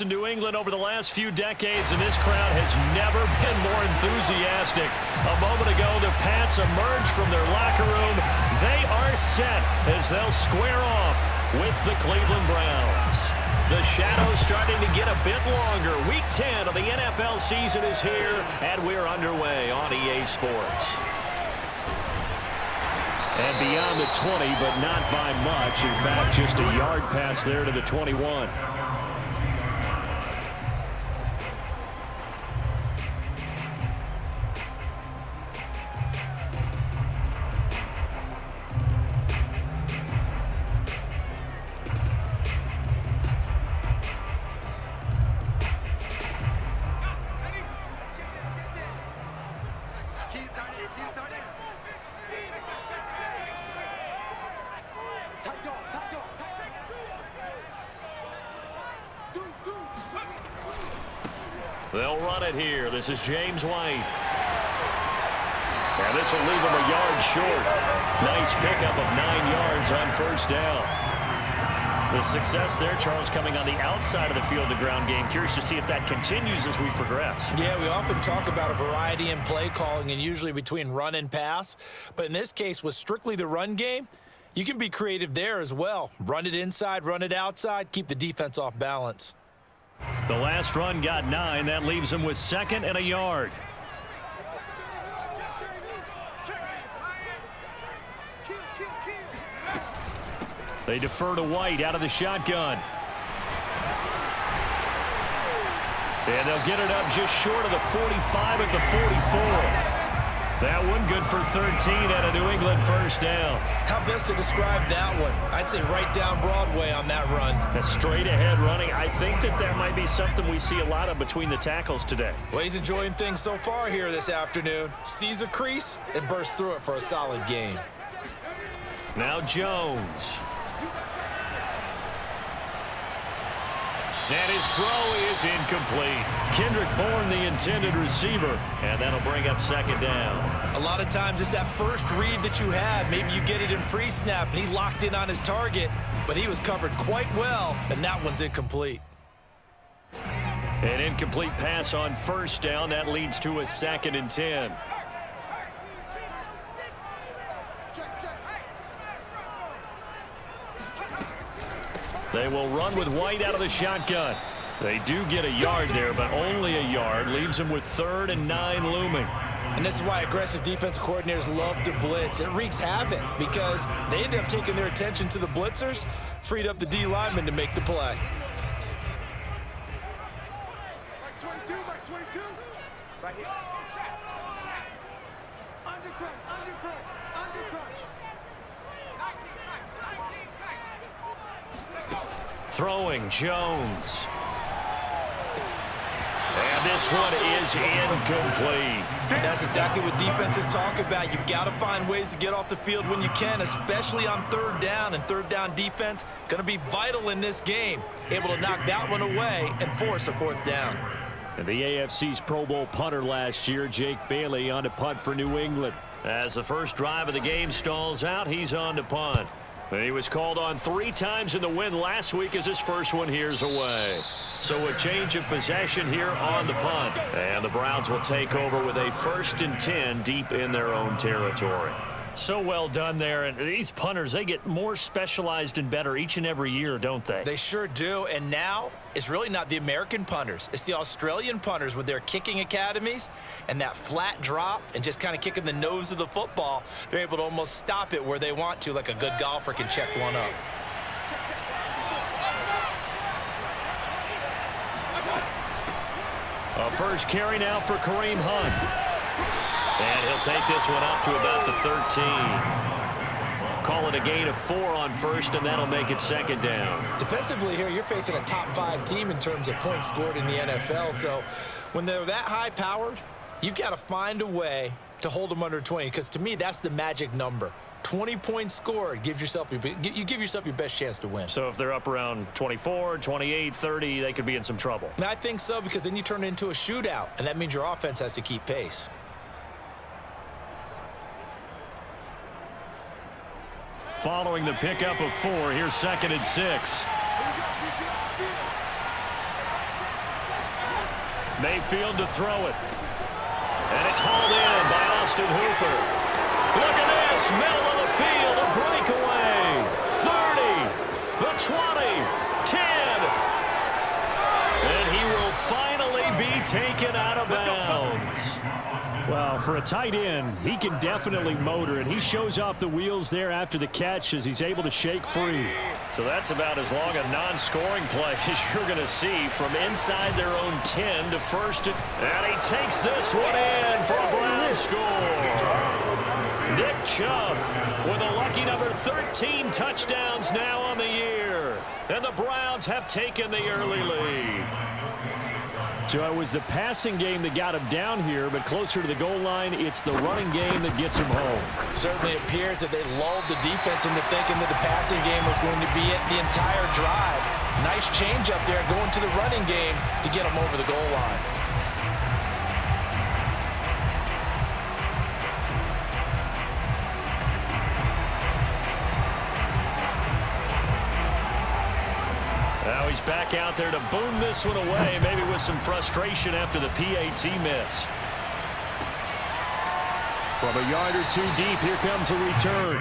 In New England over the last few decades, and this crowd has never been more enthusiastic. A moment ago, the Pats emerged from their locker room. They are set as they'll square off with the Cleveland Browns. The shadow's starting to get a bit longer. Week 10 of the NFL season is here, and we're underway on EA Sports. And beyond the 20, but not by much. In fact, just a yard pass there to the 21. They'll run it here. This is James White. And this will leave him a yard short. Nice pickup of 9 yards on first down. The success there, Charles, coming on the outside of the field, the ground game. Curious to see if that continues as we progress. Yeah, we often talk about a variety in play calling and usually between run and pass. But in this case, with strictly the run game, you can be creative there as well. Run it inside, run it outside, keep the defense off balance. The last run got 9. That leaves him with 2nd and a yard. They defer to White out of the shotgun. And they'll get it up just short of the 45 at the 44. That one good for 13 at a New England first down. How best to describe that one? I'd say right down Broadway on that run. A straight ahead running. I think that might be something we see a lot of between the tackles today. Well, he's enjoying things so far here this afternoon. Sees a crease and bursts through it for a solid game. Now Jones. And his throw is incomplete. Kendrick Bourne, the intended receiver, and that'll bring up 2nd down. A lot of times it's that first read that you have. Maybe you get it in pre-snap, and he locked in on his target, but he was covered quite well, and that one's incomplete. An incomplete pass on first down. That leads to a 2nd and 10. They will run with White out of the shotgun. They do get a yard there, but only a yard. Leaves them with 3rd and 9 looming. And this is why aggressive defense coordinators love to blitz. It wreaks havoc because they end up taking their attention to the blitzers, freed up the D lineman to make the play. Max 22, Max 22. Right here. Undercrush, undercrush, undercrush. 19 tight, 19 tight. Throwing Jones. And this one is incomplete. That's exactly what defenses talk about. You've got to find ways to get off the field when you can, especially on 3rd down. And 3rd down defense going to be vital in this game. Able to knock that one away and force a 4th down. And the AFC's Pro Bowl punter last year, Jake Bailey, on to punt for New England. As the first drive of the game stalls out, he's on to punt. He was called on 3 times in the win last week as his first one here's away. So a change of possession here on the punt. And the Browns will take over with a 1st and 10 deep in their own territory. So well done there. And these punters, they get more specialized and better each and every year, don't they? They sure do. And now it's really not the American punters. It's the Australian punters with their kicking academies and that flat drop and just kind of kicking the nose of the football. They're able to almost stop it where they want to, like a good golfer can check one up. A first carry now for Kareem Hunt. And he'll take this one up to about the 13. Call it a gain of 4 on first, and that'll make it 2nd down. Defensively here, you're facing a top 5 team in terms of points scored in the NFL. So when they're that high-powered, you've got to find a way to hold them under 20, because to me, that's the magic number. 20 points scored gives yourself you give yourself your best chance to win. So if they're up around 24, 28, 30, they could be in some trouble. And I think so, because then you turn it into a shootout, and that means your offense has to keep pace. Following the pickup of 4, here's 2nd and 6. Mayfield to throw it. And it's hauled in by Austin Hooper. Look at this. Middle of the field. A breakaway. 30. The 20. 10. And he will finally be taken out of bounds. Well, for a tight end, he can definitely motor it. He shows off the wheels there after the catch as he's able to shake free. So that's about as long a non-scoring play as you're going to see from inside their own 10 to first. And he takes this one in for a Brown score. Nick Chubb with a lucky number 13 touchdowns now on the year. And the Browns have taken the early lead. So it was the passing game that got him down here, but closer to the goal line, it's the running game that gets him home. Certainly appears that they lulled the defense into thinking that the passing game was going to be it the entire drive. Nice change up there going to the running game to get him over the goal line. Now he's back out there to boom this one away, maybe with some frustration after the PAT miss. From a yard or two deep, here comes a return.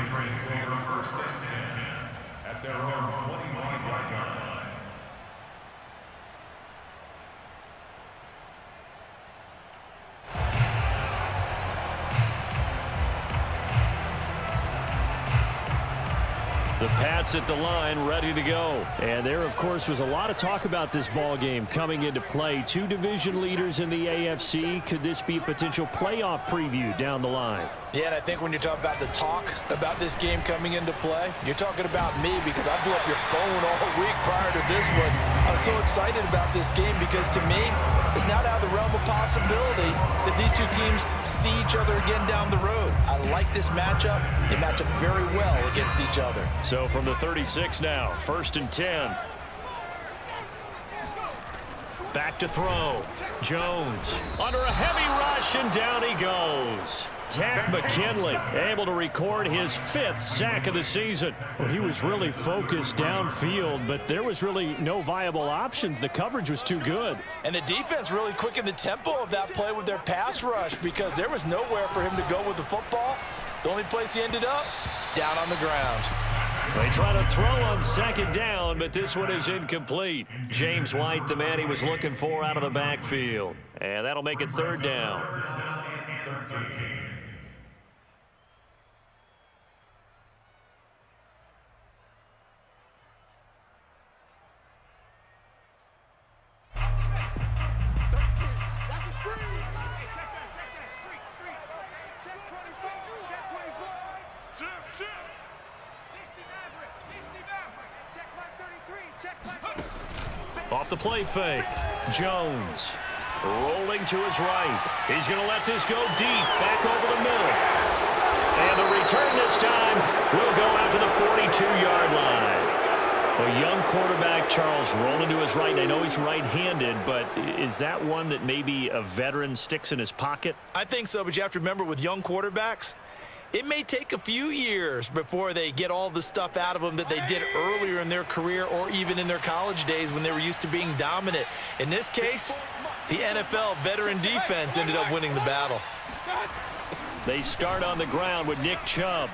At their own 25-yard line. The Pats at the line, ready to go. And there, of course, was a lot of talk about this ball game coming into play. Two division leaders in the AFC. Could this be a potential playoff preview down the line? Yeah, and I think when you're talking about the talk about this game coming into play, you're talking about me because I blew up your phone all week prior to this one. I was so excited about this game because to me, it's not out of the realm of possibility that these two teams see each other again down the road. I like this matchup. They match up very well against each other. So from the 36 now, 1st and 10. Back to throw. Jones under a heavy rush, and down he goes. Takk McKinley able to record his 5th sack of the season. Well, he was really focused downfield, but there was really no viable options. The coverage was too good. And the defense really quickened the tempo of that play with their pass rush because there was nowhere for him to go with the football. The only place he ended up, down on the ground. They try to throw on 2nd down, but this one is incomplete. James White, the man he was looking for out of the backfield. And that'll make it 3rd down. Off the play fake. Jones rolling to his right. He's going to let this go deep, back over the middle. And the return this time will go out to the 42-yard line. A young quarterback, Charles, rolling to his right. And I know he's right-handed, but is that one that maybe a veteran sticks in his pocket? I think so, but you have to remember with young quarterbacks, it may take a few years before they get all the stuff out of them that they did earlier in their career or even in their college days when they were used to being dominant. In this case, the NFL veteran defense ended up winning the battle. They start on the ground with Nick Chubb.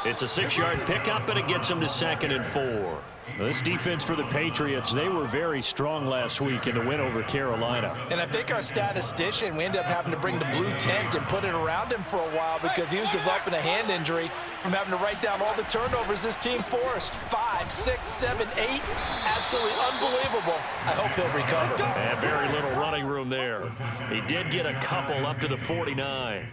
It's a 6-yard pickup, and it gets them to 2nd and 4. This defense for the Patriots, they were very strong last week in the win over Carolina. And I think our statistician, we ended up having to bring the blue tent and put it around him for a while because he was developing a hand injury from having to write down all the turnovers this team forced. 5, 6, 7, 8. Absolutely unbelievable. I hope he'll recover. And very little running room there. He did get a couple up to the 49.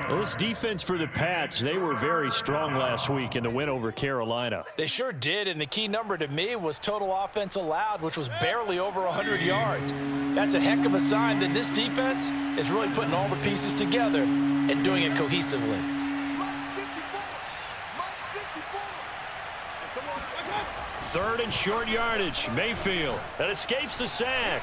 This defense for the Pats, they were very strong last week in the win over Carolina. They sure did, and the key number to me was total offense allowed, which was barely over 100 yards. That's a heck of a sign that this defense is really putting all the pieces together and doing it cohesively. Third and short yardage. Mayfield that escapes the sack.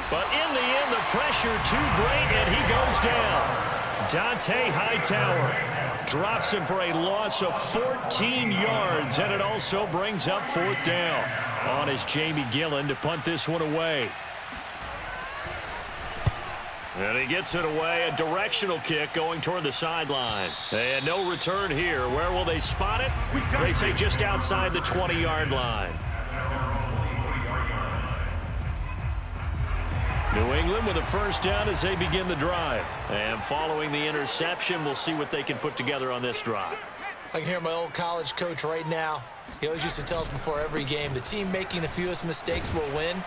But in the end, the pressure too great, and he goes down. Dante Hightower drops him for a loss of 14 yards, and it also brings up 4th down. On is Jamie Gillen to punt this one away. And he gets it away. A directional kick going toward the sideline. And no return here. Where will they spot it? They say just outside the 20-yard line. New England with a first down as they begin the drive. And following the interception, we'll see what they can put together on this drive. I can hear my old college coach right now. He always used to tell us before every game, the team making the fewest mistakes will win.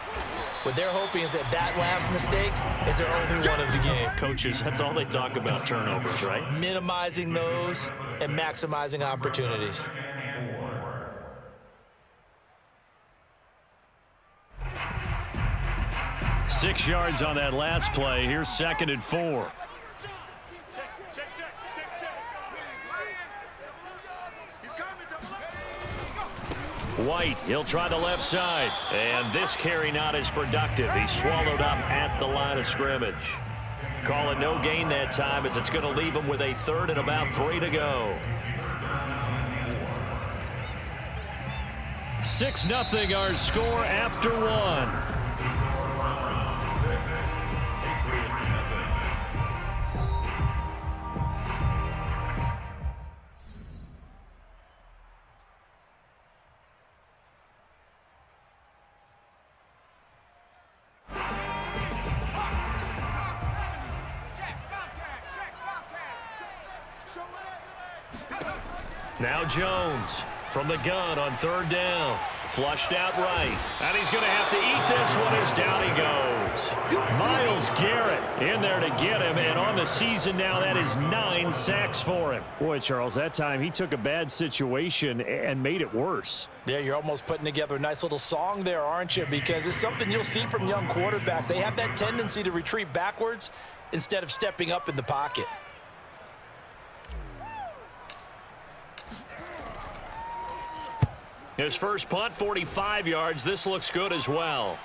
What they're hoping is that last mistake is their only one of the game. Coaches, that's all they talk about, turnovers, right? Minimizing those and maximizing opportunities. Six yards on that last play. Here's 2nd and 4. White, he'll try the left side. And this carry not as productive. He's swallowed up at the line of scrimmage. Call it no gain that time as it's going to leave him with a 3rd and about 3 to go. 6-0 our score after 1. Now Jones from the gun on 3rd down. Flushed out right. And he's going to have to eat this one as down he goes. Myles Garrett in there to get him. And on the season now, that is 9 sacks for him. Boy, Charles, that time he took a bad situation and made it worse. Yeah, you're almost putting together a nice little song there, aren't you? Because it's something you'll see from young quarterbacks. They have that tendency to retreat backwards instead of stepping up in the pocket. His first punt, 45 yards. This looks good as well.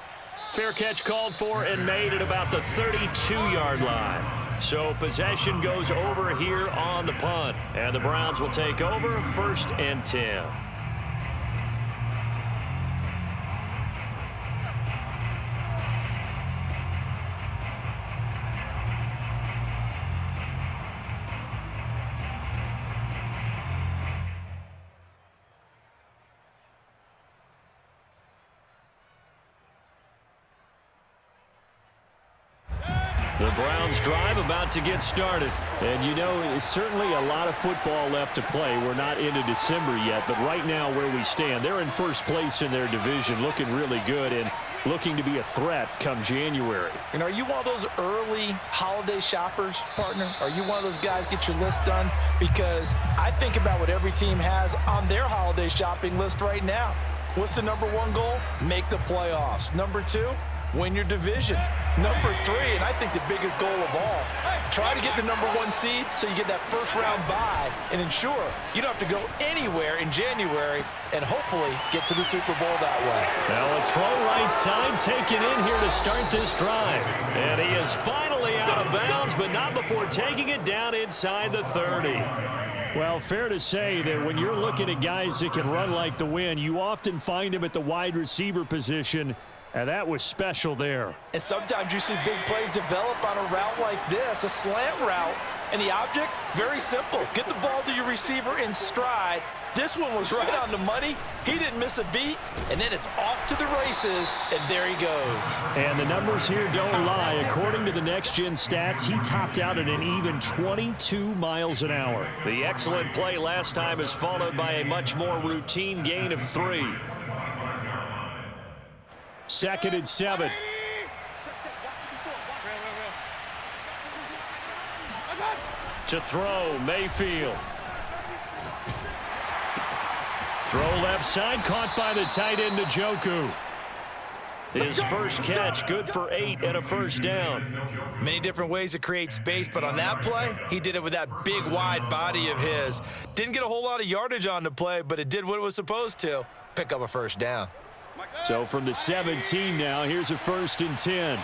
Fair catch called for and made at about the 32-yard line. So possession goes over here on the punt. And the Browns will take over 1st and 10. The Browns drive about to get started. And you know, it's certainly a lot of football left to play. We're not into December yet, but right now where we stand, they're in first place in their division, looking really good and looking to be a threat come January. And are you one of those early holiday shoppers, partner? Are you one of those guys get your list done? Because I think about what every team has on their holiday shopping list right now. What's the #1 goal? Make the playoffs. #2, win your division. #3, and I think the biggest goal of all, try to get the #1 seed so you get that first-round bye and ensure you don't have to go anywhere in January and hopefully get to the Super Bowl that way. Now a throw right side taken in here to start this drive. And he is finally out of bounds, but not before taking it down inside the 30. Well, fair to say that when you're looking at guys that can run like the wind, you often find them at the wide receiver position. And that was special there. And sometimes you see big plays develop on a route like this, a slant route. And the object, very simple. Get the ball to your receiver in stride. This one was right on the money. He didn't miss a beat. And then it's off to the races, and there he goes. And the numbers here don't lie. According to the next-gen stats, he topped out at an even 22 miles an hour. The excellent play last time is followed by a much more routine gain of 3. 2nd and 7. To throw, Mayfield. Throw left side, caught by the tight end, Njoku. His first catch, good for 8 and a first down. Many different ways to create space, but on that play, he did it with that big, wide body of his. Didn't get a whole lot of yardage on the play, but it did what it was supposed to, pick up a first down. So from the 17 now, here's a 1st and 10.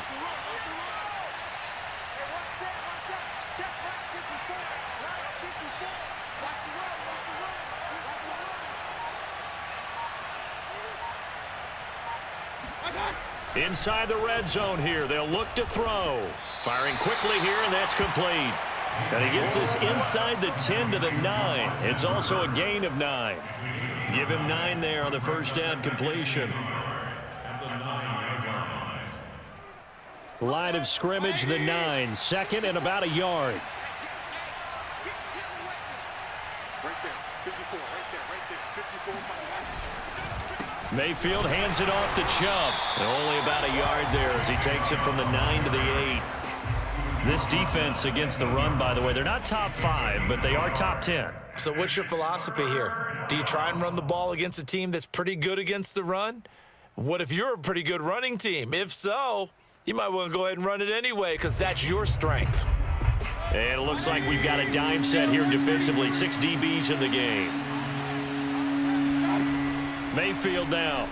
Inside the red zone here. They'll look to throw. Firing quickly here, and that's complete. And he gets this inside the 10 to the 9. It's also a gain of 9. Give him 9 there on the first down completion. Line of scrimmage, the 9. Second and about a yard. Right there, 54, right there, 54. Mayfield hands it off to Chubb. And only about a yard there as he takes it from the 9 to the 8. This defense against the run, by the way, they're not top 5, but they are top 10. So what's your philosophy here? Do you try and run the ball against a team that's pretty good against the run? What if you're a pretty good running team? If so, you might want to go ahead and run it anyway because that's your strength. And it looks like we've got a dime set here defensively. 6 DBs in the game. Mayfield now.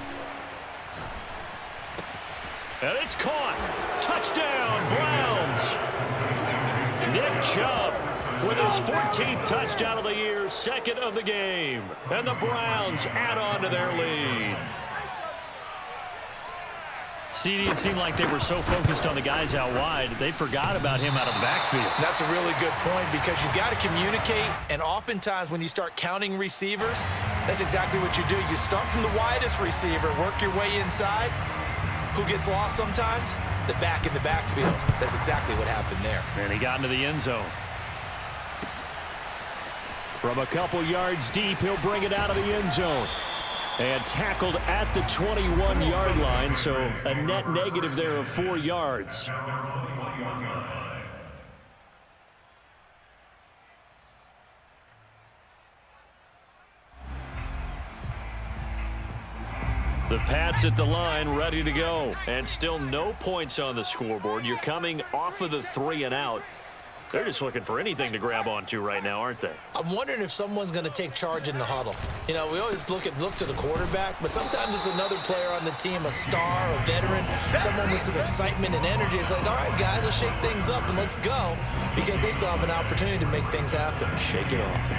And it's caught. Touchdown, Browns. Nick Chubb with his 14th touchdown of the year, second of the game. And the Browns add on to their lead. CD, it seemed like they were so focused on the guys out wide, they forgot about him out of the backfield. That's a really good point because you've got to communicate, and oftentimes when you start counting receivers, that's exactly what you do. You start from the widest receiver, work your way inside. Who gets lost sometimes? The back in the backfield. That's exactly what happened there. And he got into the end zone. From a couple yards deep, he'll bring it out of the end zone. And tackled at the 21-yard line, so a net negative there of 4 yards. The Pats at the line, ready to go. And still no points on the scoreboard. You're coming off of the 3 and out. They're just looking for anything to grab onto right now, aren't they? I'm wondering if someone's going to take charge in the huddle. You know, we always look to the quarterback, but sometimes it's another player on the team, a star, a veteran, someone with some excitement and energy. It's like, all right, guys, let's shake things up and let's go because they still have an opportunity to make things happen. Shake it off.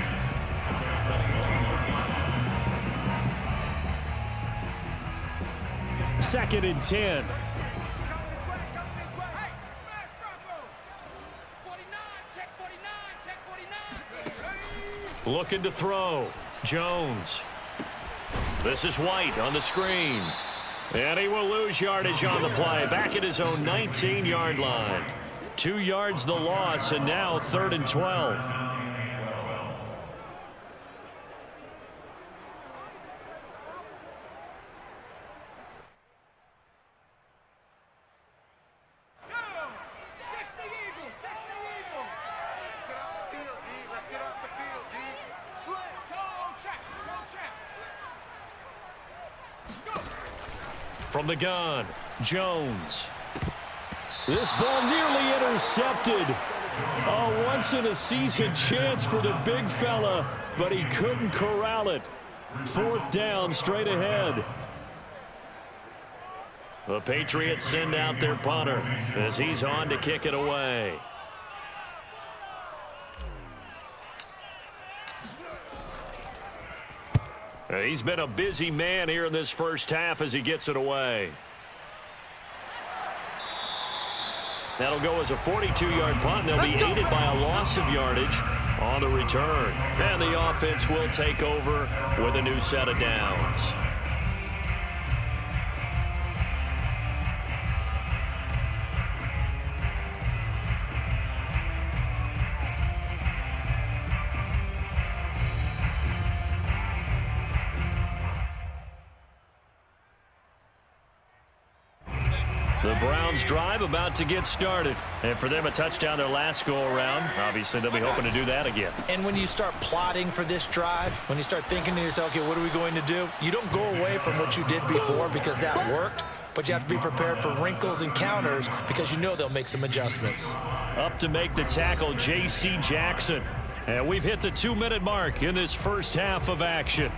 Second and 10. Looking to throw. Jones. This is White on the screen. And he will lose yardage on the play. Back at his own 19-yard line. 2 yards the loss, and now 3rd and 12. From the gun, Jones. This ball nearly intercepted. A once-in-a-season chance for the big fella, but he couldn't corral it. 4th down, straight ahead. The Patriots send out their punter as he's on to kick it away. He's been a busy man here in this first half as he gets it away. That'll go as a 42-yard punt. They'll be aided by a loss of yardage on the return. And the offense will take over with a new set of downs. The Browns drive about to get started. And for them, a touchdown their last go-around. Obviously, they'll be hoping to do that again. And when you start plotting for this drive, when you start thinking to yourself, okay, what are we going to do? You don't go away from what you did before because that worked, but you have to be prepared for wrinkles and counters because you know they'll make some adjustments. Up to make the tackle, J.C. Jackson. And we've hit the 2-minute mark in this first half of action.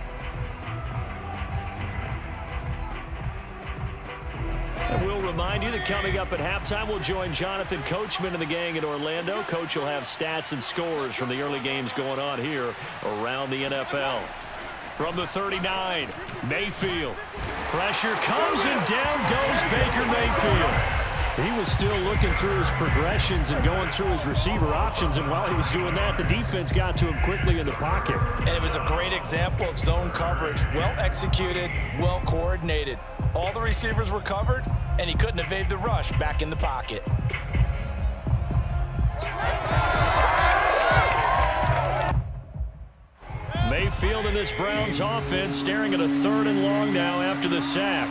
And we'll remind you that coming up at halftime, we'll join Jonathan Coachman and the gang in Orlando. Coach will have stats and scores from the early games going on here around the NFL. From the 39, Mayfield. Pressure comes, and down goes Baker Mayfield. He was still looking through his progressions and going through his receiver options, and while he was doing that, the defense got to him quickly in the pocket. And it was a great example of zone coverage. Well executed, well coordinated. All the receivers were covered, and he couldn't evade the rush back in the pocket. Mayfield in this Browns offense staring at a 3rd and long now after the sack.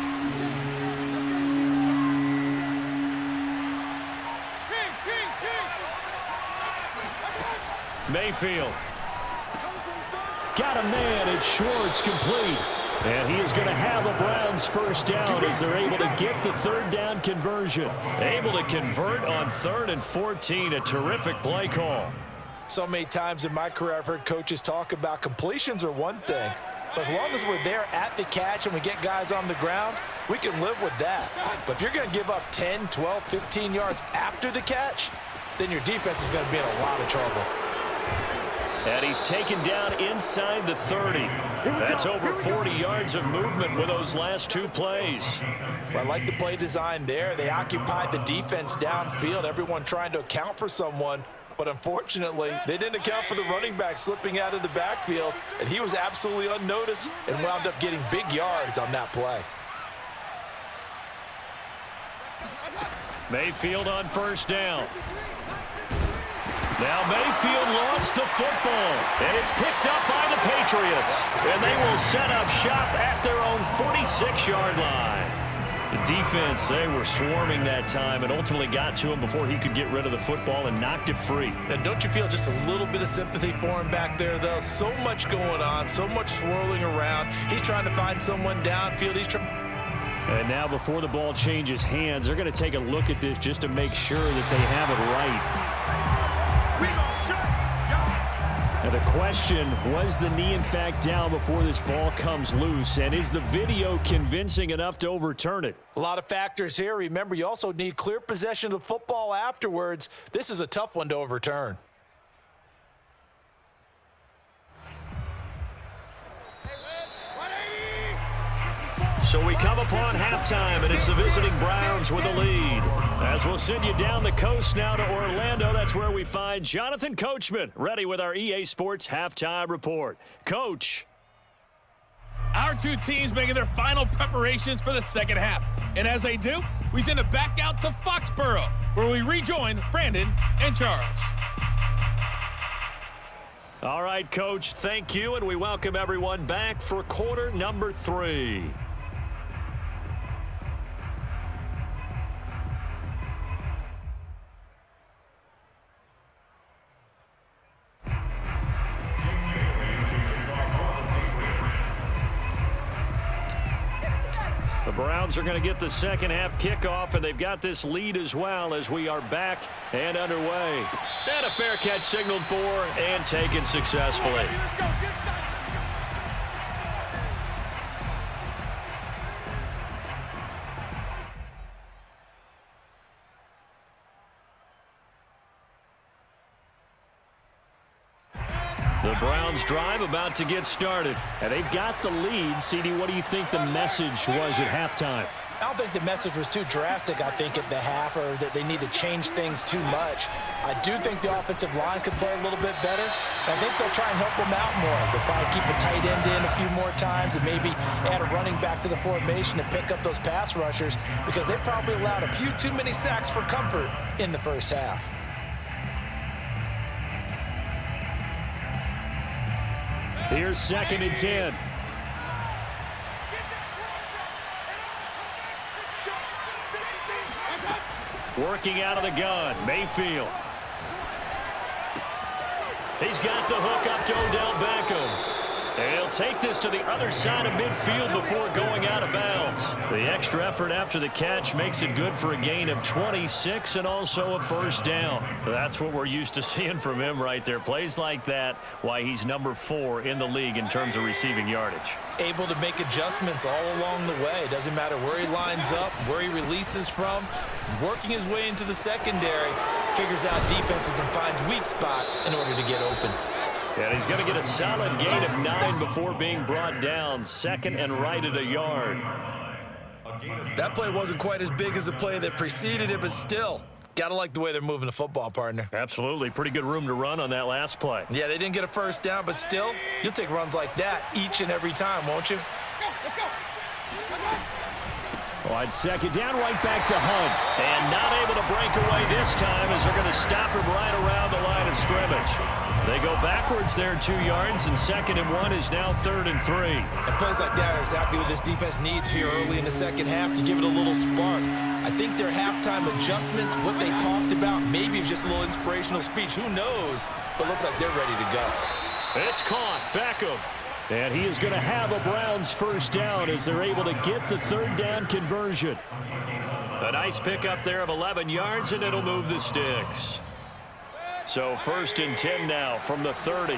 Mayfield. Got a man. It's short. It's complete. And he is going to have the Browns first down as they're able to get the 3rd down conversion. Able to convert on 3rd and 14. A terrific play call. So many times in my career I've heard coaches talk about completions are one thing, but as long as we're there at the catch and we get guys on the ground, we can live with that. But if you're going to give up 10, 12, 15 yards after the catch, then your defense is going to be in a lot of trouble. And he's taken down inside the 30. That's over 40 yards of movement with those last 2 plays. Well, I like the play design there. They occupied the defense downfield, everyone trying to account for someone. But unfortunately, they didn't account for the running back slipping out of the backfield, and he was absolutely unnoticed and wound up getting big yards on that play. Mayfield on first down. Now Mayfield lost the football, and it's picked up by the Patriots. And they will set up shop at their own 46-yard line. The defense, they were swarming that time and ultimately got to him before he could get rid of the football and knocked it free. And don't you feel just a little bit of sympathy for him back there, though? So much going on, so much swirling around. He's trying to find someone downfield. And now before the ball changes hands, they're going to take a look at this just to make sure that they have it right. We gonna shut Now the question, was the knee in fact down before this ball comes loose? And is the video convincing enough to overturn it? A lot of factors here. Remember, you also need clear possession of the football afterwards. This is a tough one to overturn. So we come upon halftime, and it's the visiting Browns with a lead. As we'll send you down the coast now to Orlando, that's where we find Jonathan Coachman, ready with our EA Sports Halftime Report. Coach. Our 2 teams making their final preparations for the second half. And as they do, we send it back out to Foxborough, where we rejoin Brandon and Charles. All right, Coach, thank you, and we welcome everyone back for quarter number 3. The Browns are going to get the second half kickoff, and they've got this lead as well as we are back and underway. And a fair catch signaled for and taken successfully. The Browns drive about to get started, and they've got the lead. CD, what do you think the message was at halftime? I don't think the message was too drastic, I think, at the half, or that they need to change things too much. I do think the offensive line could play a little bit better. I think they'll try and help them out more. They'll probably keep a tight end in a few more times and maybe add a running back to the formation to pick up those pass rushers, because they probably allowed a few too many sacks for comfort in the first half. Here's 2nd and 10. Working out of the gun, Mayfield. He's got the hook up to Odell Beckham. And he'll take this to the other side of midfield before going out of bounds. The extra effort after the catch makes it good for a gain of 26 and also a first down. That's what we're used to seeing from him right there. Plays like that, why he's number 4 in the league in terms of receiving yardage. Able to make adjustments all along the way. Doesn't matter where he lines up, where he releases from. Working his way into the secondary, figures out defenses and finds weak spots in order to get open. And he's going to get a solid gain of 9 before being brought down. 2nd and right at a yard. That play wasn't quite as big as the play that preceded it, but still, gotta like the way they're moving the football, partner. Absolutely. Pretty good room to run on that last play. Yeah, they didn't get a first down, but still, you'll take runs like that each and every time, won't you? Wide second down, right back to Hunt. And not able to break away this time as they're going to stop him right around the line of scrimmage. They go backwards there 2 yards, and 2nd and 1 is now 3rd and 3. And plays like that are exactly what this defense needs here early in the second half to give it a little spark. I think their halftime adjustments, what they talked about, maybe it's just a little inspirational speech. Who knows? But looks like they're ready to go. It's caught. Beckham. And he is going to have a Browns first down as they're able to get the 3rd down conversion. A nice pickup there of 11 yards, and it'll move the sticks. So 1st and 10 now from the 30.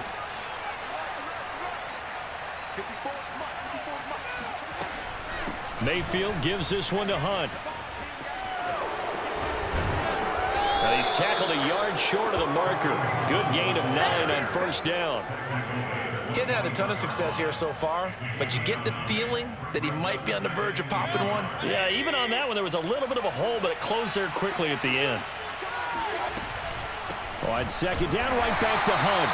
Mayfield gives this one to Hunt. Now he's tackled a yard short of the marker. Good gain of 9 on 1st down. Getting had a ton of success here so far, but you get the feeling that he might be on the verge of popping one. Yeah, even on that one, there was a little bit of a hole, but it closed there quickly at the end. Wide second down, right back to Hunt.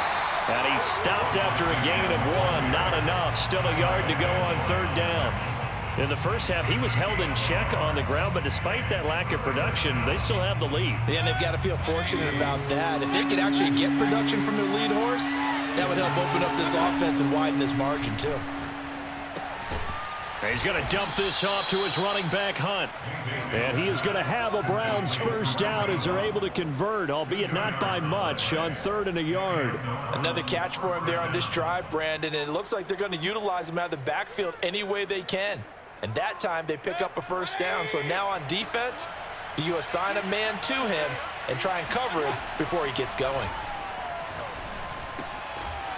And he stopped after a gain of 1. Not enough. Still a yard to go on 3rd down. In the first half, he was held in check on the ground, but despite that lack of production, they still have the lead. Yeah, and they've got to feel fortunate about that. If they could actually get production from their lead horse, that would help open up this offense and widen this margin, too. He's going to dump this off to his running back, Hunt. And he is going to have a Browns first down as they're able to convert, albeit not by much, on 3rd and a yard. Another catch for him there on this drive, Brandon, and it looks like they're going to utilize him out of the backfield any way they can. And that time, they pick up a first down. So now on defense, do you assign a man to him and try and cover him before he gets going?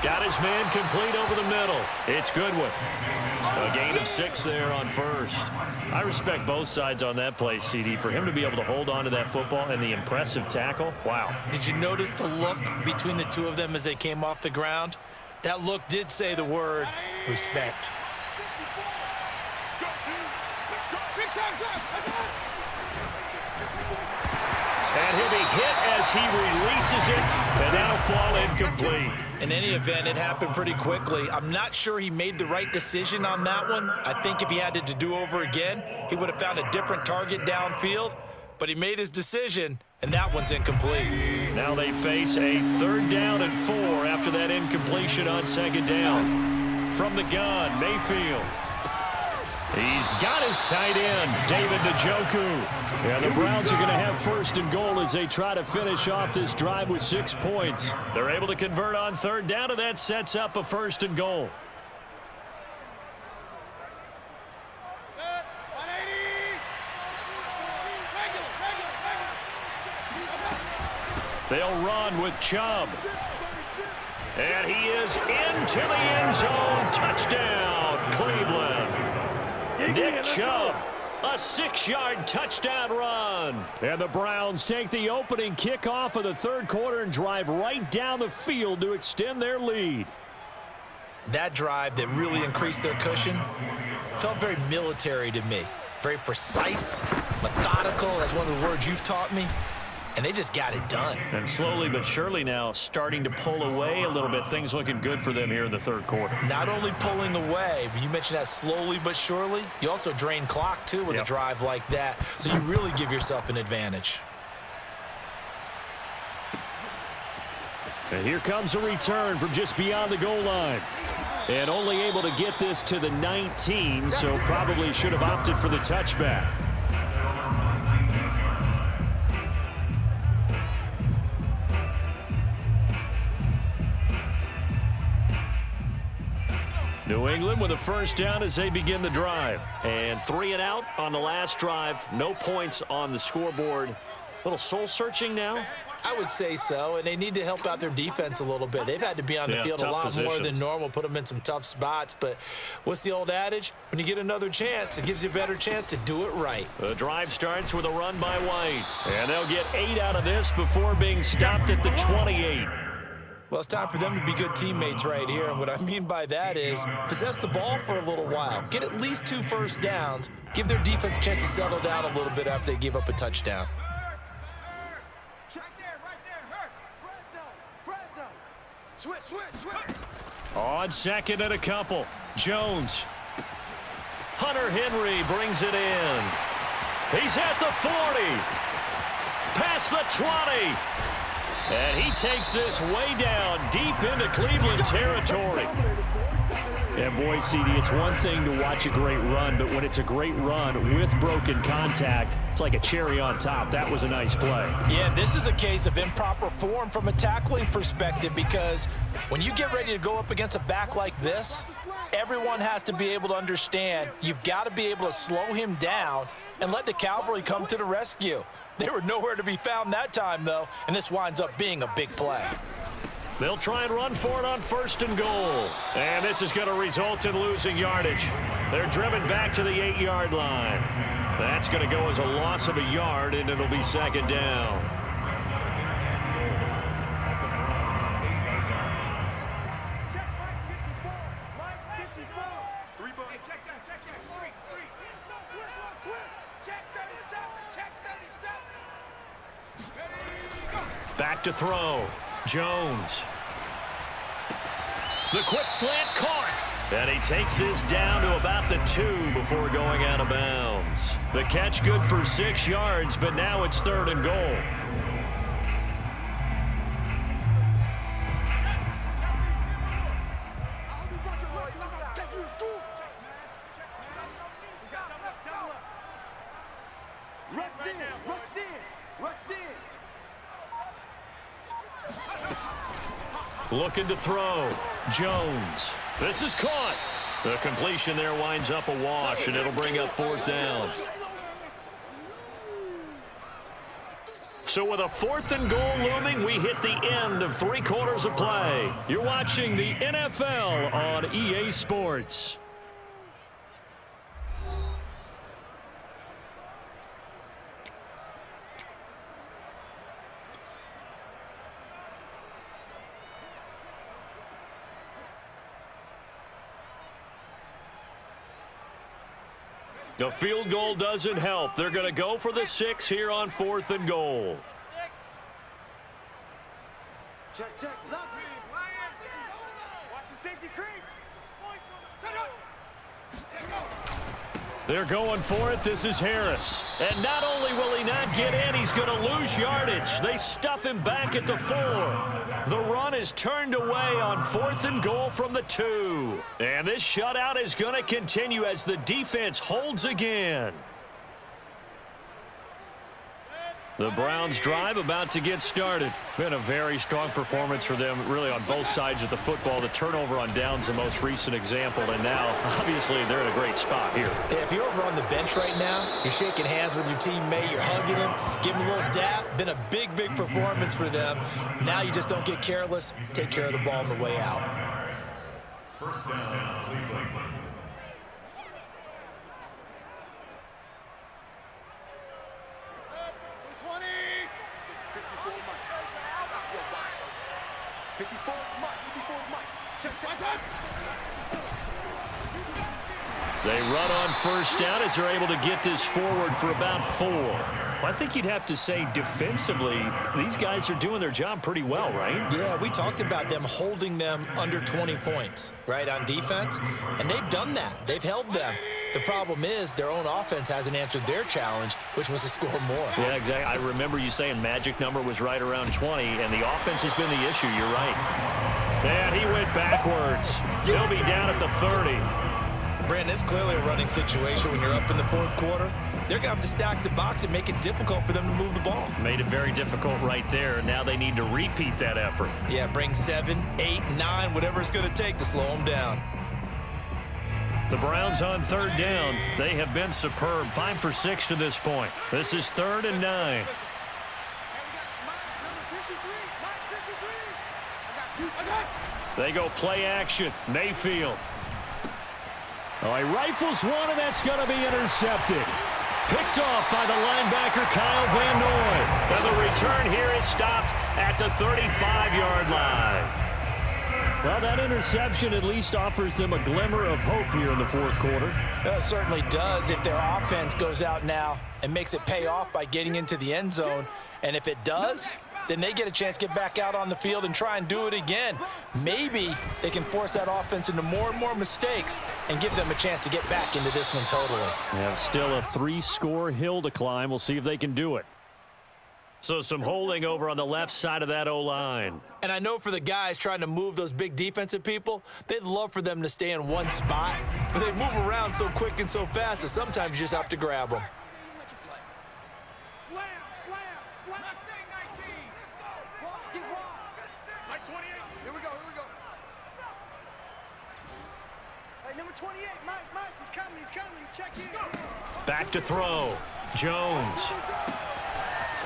Got his man complete over the middle. It's Goodwin. A gain of 6 there on 1st. I respect both sides on that play, CD. For him to be able to hold on to that football and the impressive tackle, wow. Did you notice the look between the two of them as they came off the ground? That look did say the word respect. And he'll be hit as he releases it, and that'll fall incomplete. In any event, it happened pretty quickly. I'm not sure he made the right decision on that one. I think if he had to do over again, he would have found a different target downfield, but he made his decision, and that one's incomplete. Now they face a 3rd down and 4 after that incompletion on 2nd down. From the gun, Mayfield. He's got his tight end, David Njoku. And the Browns are going to have 1st and goal as they try to finish off this drive with 6 points. They're able to convert on 3rd down, and that sets up a 1st and goal. They'll run with Chubb. And he is into the end zone. Touchdown, Cleveland. Nick Chubb, a 6-yard touchdown run. And the Browns take the opening kickoff of the 3rd quarter and drive right down the field to extend their lead. That drive that really increased their cushion felt very military to me. Very precise, methodical, that's one of the words you've taught me. And they just got it done. And slowly but surely now starting to pull away a little bit. Things looking good for them here in the 3rd quarter. Not only pulling away, but you mentioned that slowly but surely. You also drain clock, too, with a drive like that. So you really give yourself an advantage. And here comes a return from just beyond the goal line. And only able to get this to the 19, so probably should have opted for the touchback. New England with a first down as they begin the drive. And 3 and out on the last drive. No points on the scoreboard. A little soul-searching now? I would say so, and they need to help out their defense a little bit. They've had to be on the field a lot more than normal, put them in some tough spots. But what's the old adage? When you get another chance, it gives you a better chance to do it right. The drive starts with a run by White. And they'll get 8 out of this before being stopped at the 28. Well, it's time for them to be good teammates right here, and what I mean by that is possess the ball for a little while, get at least 2 first downs, give their defense a chance to settle down a little bit after they give up a touchdown. On second and a couple, Jones. Hunter Henry brings it in. He's at the 40. Past the 20. And he takes this way down deep into Cleveland territory. And boy, CD, it's one thing to watch a great run, but when it's a great run with broken contact, it's like a cherry on top. That was a nice play. Yeah, this is a case of improper form from a tackling perspective, because when you get ready to go up against a back like this, everyone has to be able to understand you've got to be able to slow him down and let the cavalry come to the rescue. They were nowhere to be found that time, though, and this winds up being a big play. They'll try and run for it on 1st and goal. And this is going to result in losing yardage. They're driven back to the 8-yard line. That's going to go as a loss of a yard, and it'll be 2nd down. Back to throw. Jones. The quick slant caught. And he takes this down to about the 2 before going out of bounds. The catch good for 6 yards, but now it's 3rd and goal. Looking to throw. Jones. This is caught. The completion there winds up a wash, and it'll bring up 4th down. So with a 4th and goal looming, we hit the end of 3 quarters of play. You're watching the NFL on EA Sports. The field goal doesn't help. They're going to go for the 6 here on 4th and goal. Check. Watch the safety creep. They're going for it. This is Harris. And not only will he not get in, he's going to lose yardage. They stuff him back at the 4. The run is turned away on 4th and goal from the 2. And this shutout is going to continue as the defense holds again. The Browns drive about to get started. Been a very strong performance for them, really, on both sides of the football. The turnover on downs, the most recent example, and now, obviously, they're in a great spot here. If you're over on the bench right now, you're shaking hands with your teammate, you're hugging him, giving him a little dap. Been a big performance for them. Now you just don't get careless. Take care of the ball on the way out. 1st down, Cleveland. They run on 1st down as they're able to get this forward for about 4. Well, I think you'd have to say defensively, these guys are doing their job pretty well, right? Yeah, we talked about them holding them under 20 points, right, on defense, and they've done that. They've held them. The problem is their own offense hasn't answered their challenge, which was to score more. Yeah, exactly. I remember you saying magic number was right around 20, and the offense has been the issue. You're right. And he went backwards. He'll be down at the 30. Brandon, it's clearly a running situation when you're up in the 4th quarter. They're going to have to stack the box and make it difficult for them to move the ball. Made it very difficult right there. Now they need to repeat that effort. Yeah, bring 7, 8, 9, whatever it's going to take to slow them down. The Browns on 3rd down. They have been superb. 5 for 6 to this point. This is 3rd and 9. They go play action. Mayfield. Oh, he rifles one, and that's going to be intercepted. Picked off by the linebacker, Kyle Van Noy. And the return here is stopped at the 35-yard line. Well, that interception at least offers them a glimmer of hope here in the fourth quarter. It certainly does if their offense goes out now and makes it pay off by getting into the end zone. And if it does, then they get a chance to get back out on the field and try and do it again. Maybe they can force that offense into more and more mistakes and give them a chance to get back into this one totally. Yeah, still a 3-score hill to climb. We'll see if they can do it. So some holding over on the left side of that O-line. And I know for the guys trying to move those big defensive people, they'd love for them to stay in one spot, but they move around so quick and so fast that sometimes you just have to grab them. Slam, slam, slam. Get wrong. Mike 28. Here we go, here we go. Hey, number 28, Mike, he's coming. Check in. Back to throw. Jones.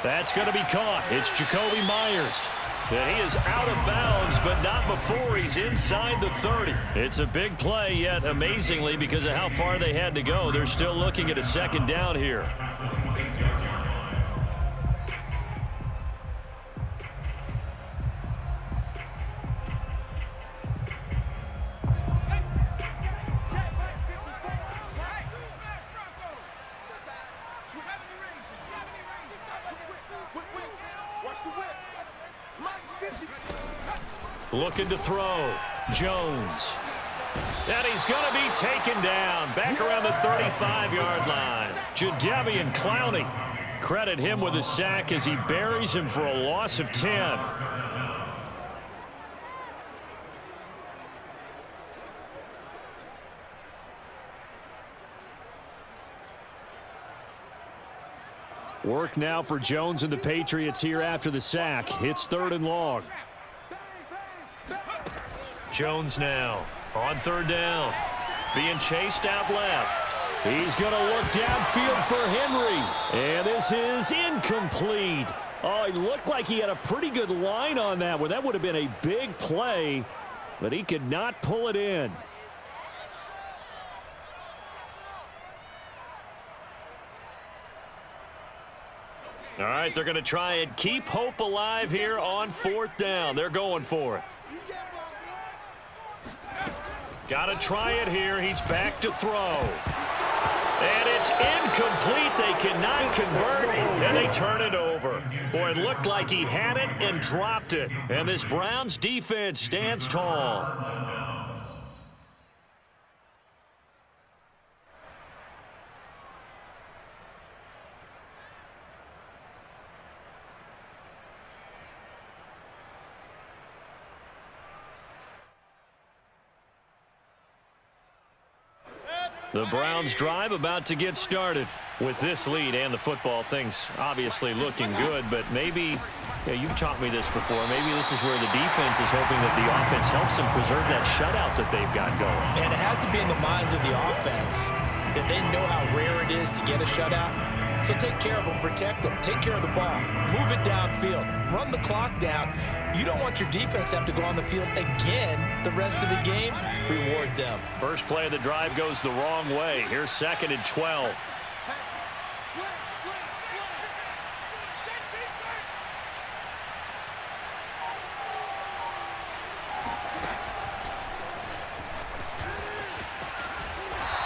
That's going to be caught. It's Jacoby Myers. And he is out of bounds, but not before he's inside the 30. It's a big play, yet amazingly, because of how far they had to go, they're still looking at a second down here. Looking to throw. Jones. And he's going to be taken down. Back around the 35-yard line. Jadeveon Clowney. Credit him with a sack as he buries him for a loss of 10. Work now for Jones and the Patriots here after the sack. It's 3rd and long. Jones now on 3rd down. Being chased out left. He's going to look downfield for Henry. And this is incomplete. Oh, it looked like he had a pretty good line on that one. That would have been a big play, but he could not pull it in. All right, they're going to try and keep hope alive here on 4th down. They're going for it. Got to try it here. He's back to throw. And it's incomplete. They cannot convert, and they turn it over. Boy, it looked like he had it and dropped it. And this Browns defense stands tall. The Browns drive about to get started. With this lead and the football, things obviously looking good, but maybe, you've taught me this before, maybe this is where the defense is hoping that the offense helps them preserve that shutout that they've got going. And it has to be in the minds of the offense that they know how rare it is to get a shutout. So take care of them, protect them, take care of the ball, move it downfield, run the clock down. You don't want your defense to have to go on the field again the rest of the game. Reward them. First play of the drive goes the wrong way. Here's 2nd and 12.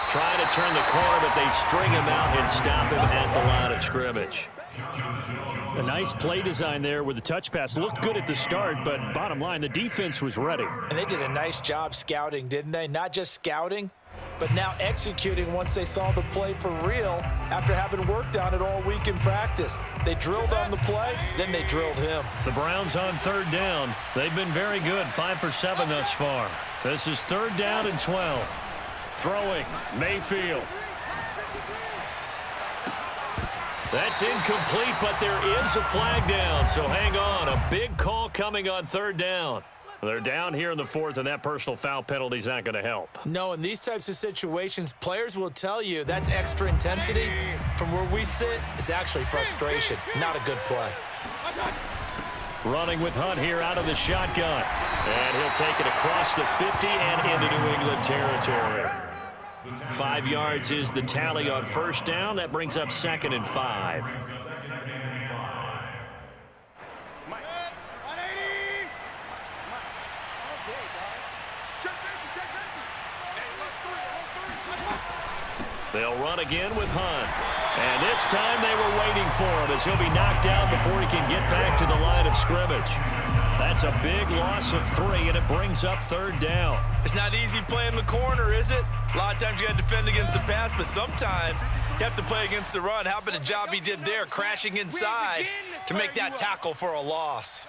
Trying to turn the corner, but they string him out and stop him at the line of scrimmage. A nice play design there with the touch pass. Looked good at the start, but bottom line, the defense was ready. And they did a nice job scouting, didn't they? Not just scouting, but now executing once they saw the play for real after having worked on it all week in practice. They drilled on the play, then they drilled him. The Browns on 3rd down. They've been very good, 5 for 7 thus far. This is 3rd down and 12. Throwing, Mayfield. That's incomplete, but there is a flag down, so hang on. A big call coming on 3rd down. They're down here in the 4th, and that personal foul penalty is not going to help. No, in these types of situations, players will tell you that's extra intensity. From where we sit, it's actually frustration. Not a good play. Running with Hunt here out of the shotgun. And he'll take it across the 50 and into New England territory. 5 yards is the tally on 1st down. That brings up 2nd and 5. They'll run again with Hunt. And this time they were waiting for him as he'll be knocked down before he can get back to the line of scrimmage. That's a big loss of 3, and it brings up 3rd down. It's not easy playing the corner, is it? A lot of times you got to defend against the pass, but sometimes you have to play against the run. How about the job he did there, crashing inside to make that tackle for a loss?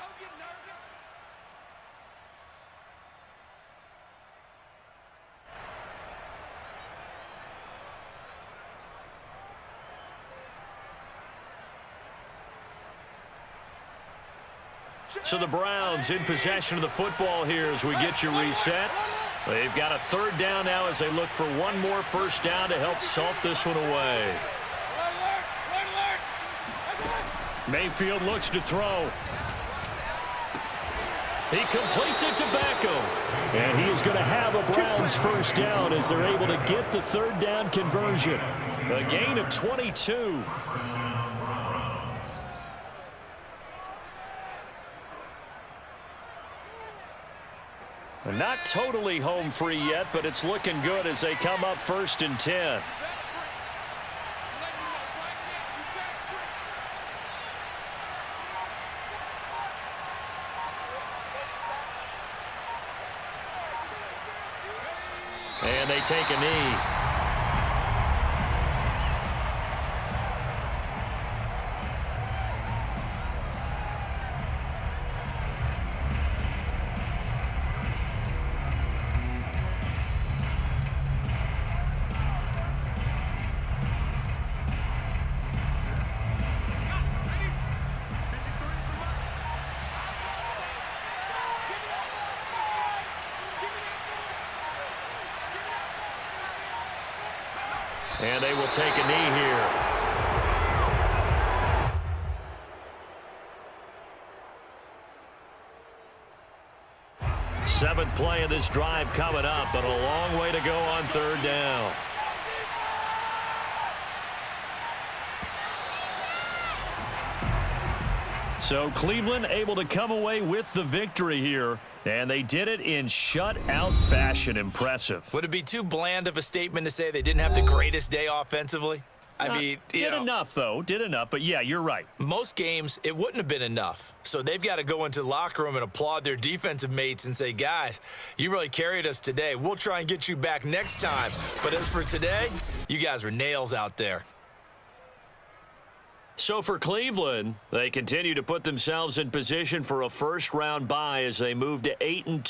So the Browns in possession of the football here as we get you reset. They've got a 3rd down now as they look for one more 1st down to help salt this one away. Mayfield looks to throw. He completes it to Beckham. And he is going to have a Browns 1st down as they're able to get the 3rd down conversion. A gain of 22. Not totally home free yet, but it's looking good as they come up 1st and 10. And they take a knee. And they will take a knee here. Seventh play of this drive coming up, but a long way to go on 3rd down. So Cleveland able to come away with the victory here, and they did it in shutout fashion. Impressive. Would it be too bland of a statement to say they didn't have the greatest day offensively? I mean, did enough, though. Did enough, but yeah, you're right. Most games, it wouldn't have been enough. So they've got to go into the locker room and applaud their defensive mates and say, guys, you really carried us today. We'll try and get you back next time. But as for today, you guys were nails out there. So for Cleveland, they continue to put themselves in position for a 1st-round bye as they move to 8-2.